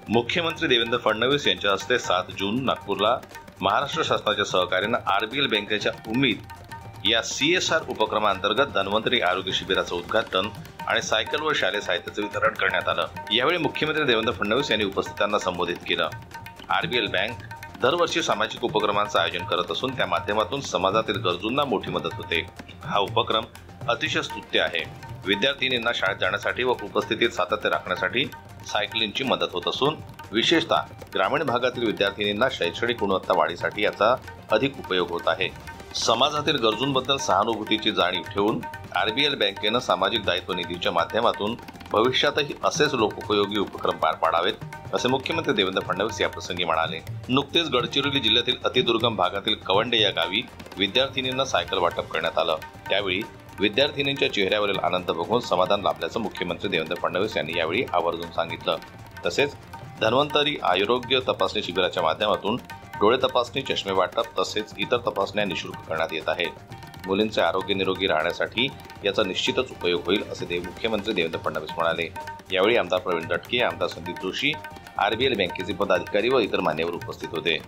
मुख्यमंत्री देवेंद्र फडणवीस यांच्या हस्ते 7 जून नागपूरला महाराष्ट्र शासनाच्या सहकार्यानं आरबीएल बँकेच्या उम्मीद या CSR उपक्रमांतर्गत धन्वंतरी आरोग्य शिबिराचं उद्घाटन आणि सायकल व शालेय साहित्याचं वितरण करण्यात आलं। यावेळी मुख्यमंत्री देवेंद्र फडणवीस यांनी उपस्थितांना संबोधित केलं। आरबीएल बँक दरवर्षी सामाजिक उपक्रमांचं आयोजन करत असून त्या माध्यमातून समाजातील गरजूंना मोठी मदत होते। हा उपक्रम अतिशय स्तुत्य आहे। विद्यार्थिनींना शाळेत जाण्यासाठी व उपस्थितीत सातत्य राखण्यासाठी सायकलिंगची मदत होत असून विशेषतः ग्रामीण भागातील विद्यार्थिनींना शैक्षणिक गुणवत्ता वाढीसाठी याचा अधिक उपयोग होत आहे। समाजातील गरजूंबद्दल सहानुभूतीची जाणीव ठेवून आरबीएल बँकेनं सामाजिक दायित्व निधीच्या माध्यमातून भविष्यातही असेच लोकोपयोगी उपक्रम पार पाडावेत असे मुख्यमंत्री देवेंद्र फडणवीस याप्रसंगी म्हणाले। नुकतेच गडचिरोली जिल्ह्यातील अतिदुर्गम भागातील कवंडे या गावी विद्यार्थिनींना सायकल वाटप करण्यात आलं। त्यावेळी विद्यार्थिनींच्या चेहऱ्यावरील आनंद बघून समाधान लाभल्याचं मुख्यमंत्री देवेंद्र फडणवीस यांनी यावेळी आवर्जून सांगितलं। तसेच धन्वंतरी आरोग्य तपासणी शिबिराच्या माध्यमातून डोळे तपासणी, चष्मे वाटप तसेच इतर तपासण्या निःशुल्क करण्यात येत आहे। मुलींचे आरोग्य निरोगी राहण्यासाठी याचा निश्चितच उपयोग होईल असे मुख्यमंत्री देवेंद्र फडणवीस म्हणाले। यावेळी आमदार प्रवीण दटके, आमदार संदीप जोशी, आरबीएल बँकेचे पदाधिकारी व इतर मान्यवर उपस्थित होते।